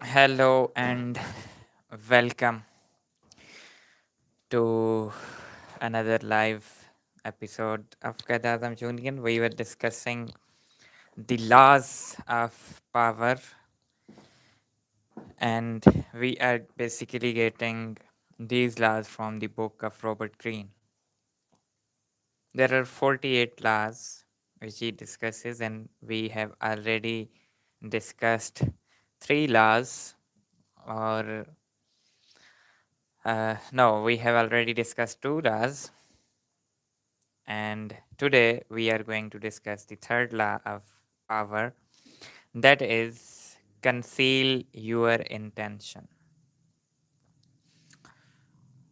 Hello and welcome to another live episode of Quaid-i-Azam Union. We were discussing the laws of power, and we are basically getting these laws from the book of Robert Greene. There are 48 laws which he discusses, and we have already discussed three laws, or no, we have already discussed two laws, and today we are going to discuss the third law of power, that is conceal your intention.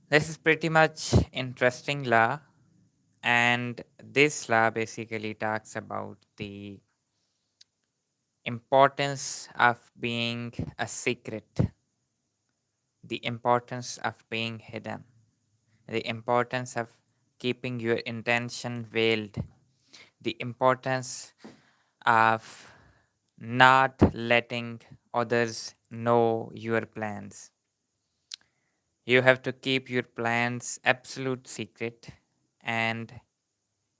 This is pretty much interesting law, and this law basically talks about the importance of being a secret, the importance of being hidden, the importance of keeping your intention veiled, the importance of not letting others know your plans. You have to keep your plans absolute secret, and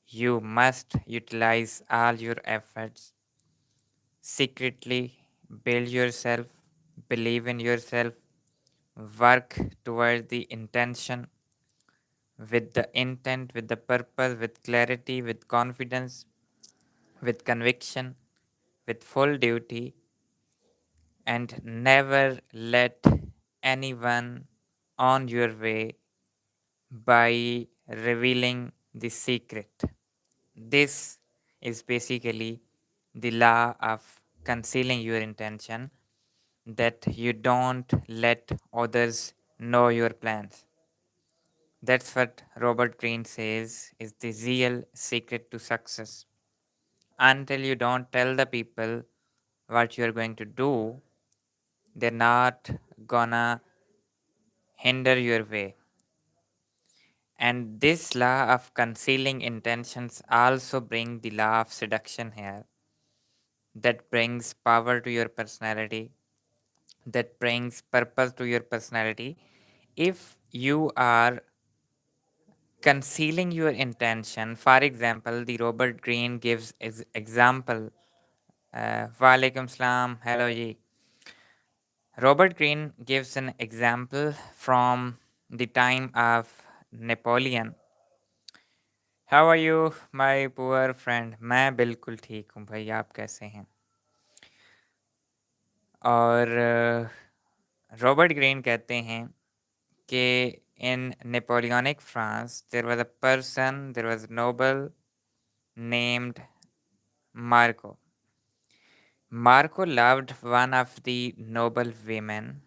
you must utilize all your efforts secretly. Build yourself, believe in yourself, work toward the intention with the intent, with the purpose, with clarity, with confidence, with conviction, with full duty, and never let anyone on your way by revealing the secret. This is basically the law of concealing your intention, that you don't let others know your plans. That's what Robert Greene says is the real secret to success. Until you don't tell the people what you're going to do, they're not gonna hinder your way. And this law of concealing intentions also bring the law of seduction here, that brings power to your personality, that brings purpose to your personality. If you are concealing your intention, for example, the Robert Greene gives example. Walaikum salam, hello ji. Robert Greene gives an example from the time of Napoleon. How are you my poor friend? मैं बिल्कुल ठीक हूँ भाई, आप कैसे हैं? और Robert Greene कहते हैं कि in Napoleonic France there was a person, there was noble named Marco. Marco loved one of the noble women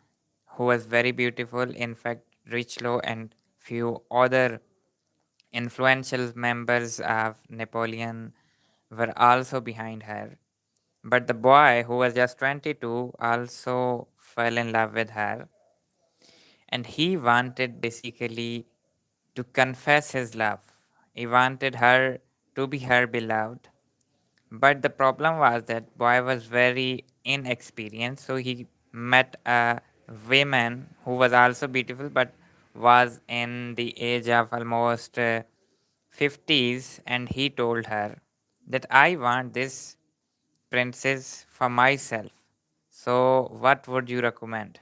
who was very beautiful. In fact, Richelieu and few other influential members of Napoleon were also behind her. But the boy, who was just 22, also fell in love with her, and he wanted basically to confess his love. He wanted her to be her beloved. But the problem was that boy was very inexperienced, so he met a woman who was also beautiful but was in the age of almost 50s, and he told her that I want this princess for myself. So, what would you recommend?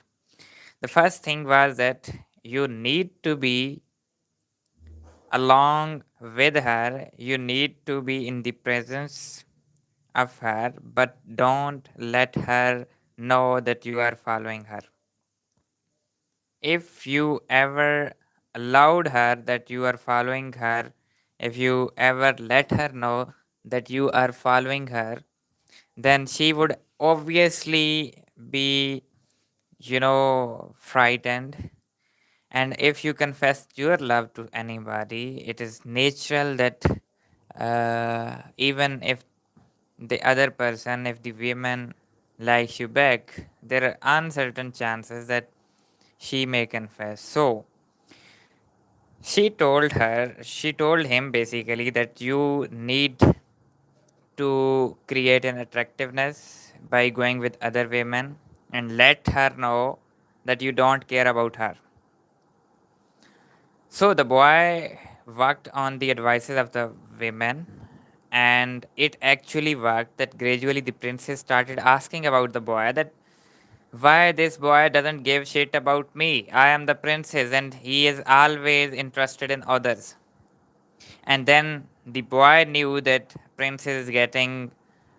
The first thing was that you need to be along with her, you need to be in the presence of her, but don't let her know that you are following her. If you ever allowed her that you are following her, if you ever let her know that you are following her, then she would obviously be, frightened. And if you confess your love to anybody, it is natural that even if the other person, if the woman likes you back, there are uncertain chances that she may confess. So she told him basically that you need to create an attractiveness by going with other women, and let her know that you don't care about her. So the boy worked on the advices of the women, and it actually worked. That gradually the princess started asking about the boy, that why this boy doesn't give shit about me. I am the princess, and he is always interested in others. And then the boy knew that princess is getting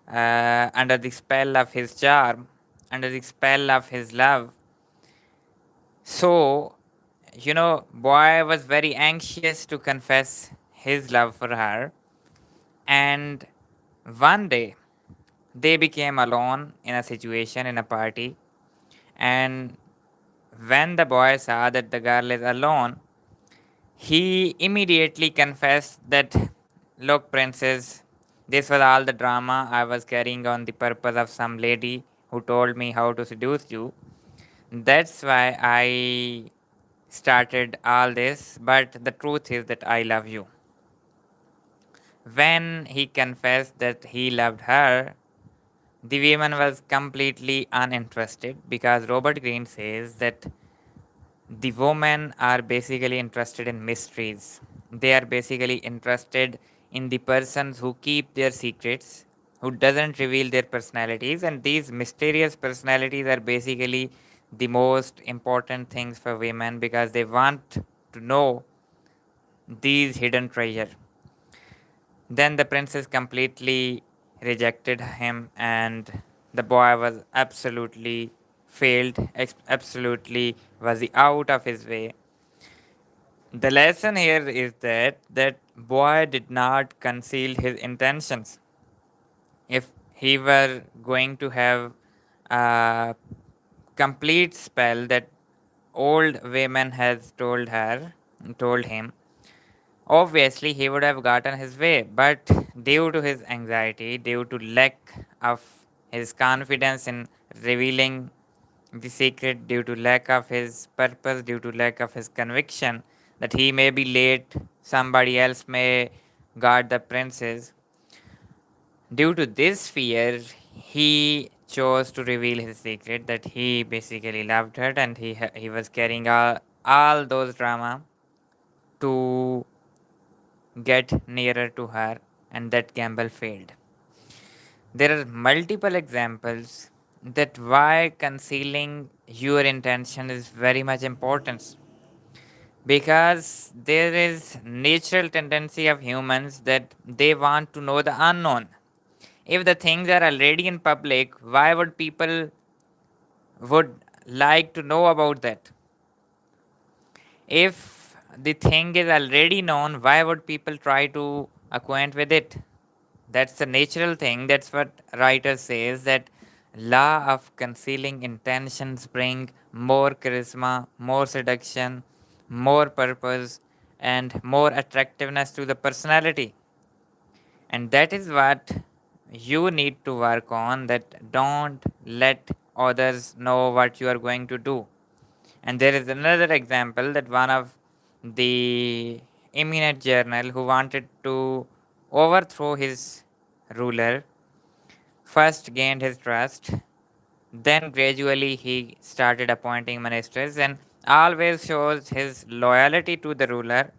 under the spell of his charm, under the spell of his love. So, boy was very anxious to confess his love for her. And one day, they became alone in a situation in a party. And when the boy saw that the girl is alone, he immediately confessed that, look, princess, this was all the drama I was carrying on the purpose of some lady who told me how to seduce you. That's why I started all this, but the truth is that I love you. When he confessed that he loved her, the woman was completely uninterested, because Robert Greene says that the women are basically interested in mysteries. They are basically interested in the persons who keep their secrets, who doesn't reveal their personalities, and these mysterious personalities are basically the most important things for women, because they want to know these hidden treasure. Then the princess completely rejected him, and the boy was absolutely failed, absolutely was out of his way. The lesson here is that boy did not conceal his intentions. If he were going to have a complete spell that old woman has told him, obviously he would have gotten his way. But due to his anxiety, due to lack of his confidence in revealing the secret, due to lack of his purpose, due to lack of his conviction that he may be late, somebody else may guard the princess. Due to this fear, he chose to reveal his secret, that he basically loved her, and he was carrying all those drama to get nearer to her, and that gamble failed. There are multiple examples that why concealing your intention is very much important, because there is natural tendency of humans that they want to know the unknown. If the things are already in public, why would people would like to know about that? If the thing is already known, why would people try to acquaint with it? That's the natural thing. That's what writer says, that law of concealing intentions bring more charisma, more seduction, more purpose, and more attractiveness to the personality. And that is what you need to work on, that don't let others know what you are going to do. And there is another example, that one of the eminent general who wanted to overthrow his ruler first gained his trust, then gradually he started appointing ministers and always shows his loyalty to the ruler.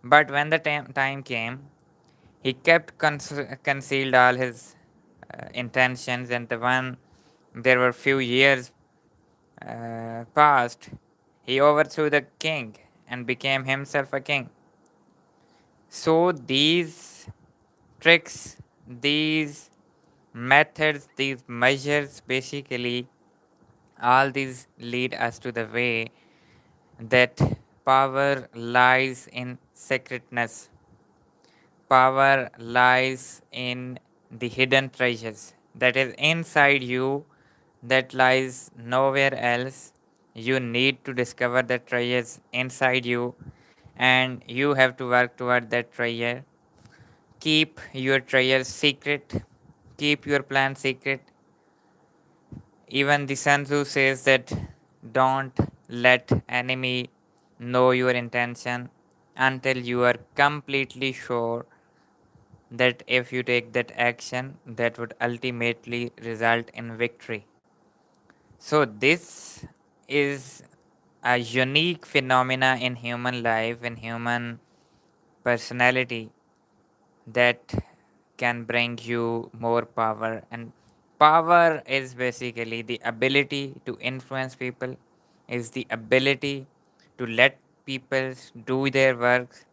But when the time came, he kept concealed all his intentions, and there were few years passed, he overthrew the king and became himself a king. So these tricks, these methods, these measures, basically all these lead us to the way that power lies in secretness. Power lies in the hidden treasures that is inside you, that lies nowhere else. You need to discover the treasures inside you, and you have to work toward that treasure. Keep your treasure secret, keep your plan secret. Even the Sun Tzu says that don't let enemy know your intention until you are completely sure that if you take that action, that would ultimately result in victory. So this is a unique phenomena in human life, in human personality, that can bring you more power. And power is basically the ability to influence people, is the ability to let people do their work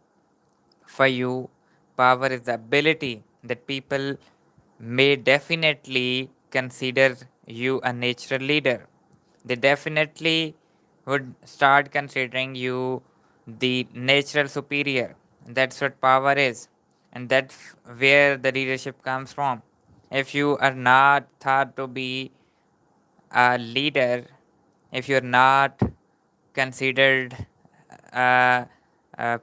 for you. Power is the ability that people may definitely consider you a natural leader. They definitely would start considering you the natural superior. That's what power is. And that's where the leadership comes from. If you are not thought to be a leader, if you're not considered a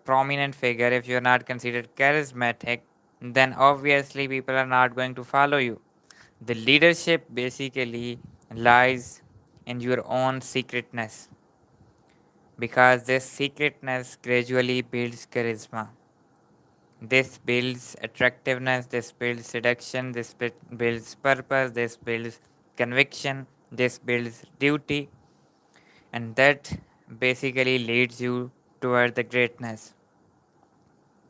prominent figure, if you're not considered charismatic, then obviously people are not going to follow you. The leadership basically lies in your own secretness, because this secretness gradually builds charisma. This builds attractiveness, this builds seduction, this builds purpose, this builds conviction, this builds duty, and that basically leads you toward the greatness.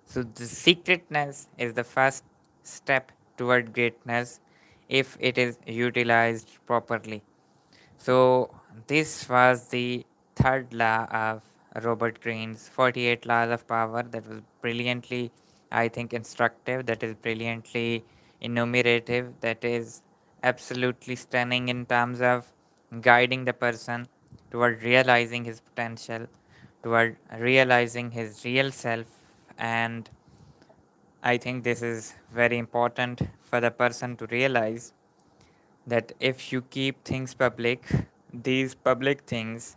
So, the secretness is the first step toward greatness if it is utilized properly. So, this was the third law of Robert Greene's 48 Laws of Power. That was brilliantly, I think, instructive, that is brilliantly enumerative, that is absolutely stunning in terms of guiding the person toward realizing his potential, toward realizing his real self. And I think this is very important for the person to realize that if you keep things public, these public things,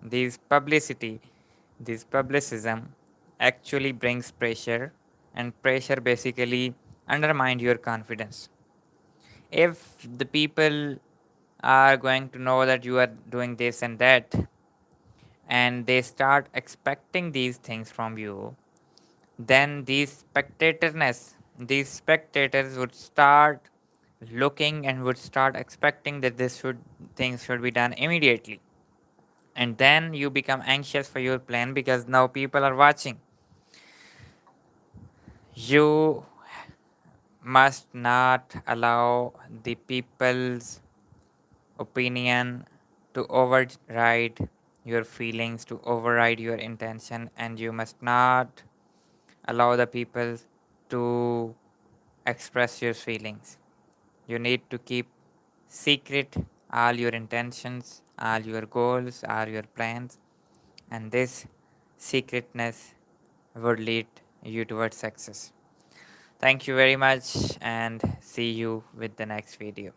these publicity, this publicism actually brings pressure, and pressure basically undermine your confidence. If the people are going to know that you are doing this and that, and they start expecting these things from you, then these spectators would start looking and would start expecting that this should things should be done immediately. And then you become anxious for your plan because now people are watching. You must not allow the people's opinion to override your feelings, to override your intention, and you must not allow the people to express your feelings. You need to keep secret all your intentions, all your goals, all your plans, and this secretness would lead you towards success. Thank you very much, and see you with the next video.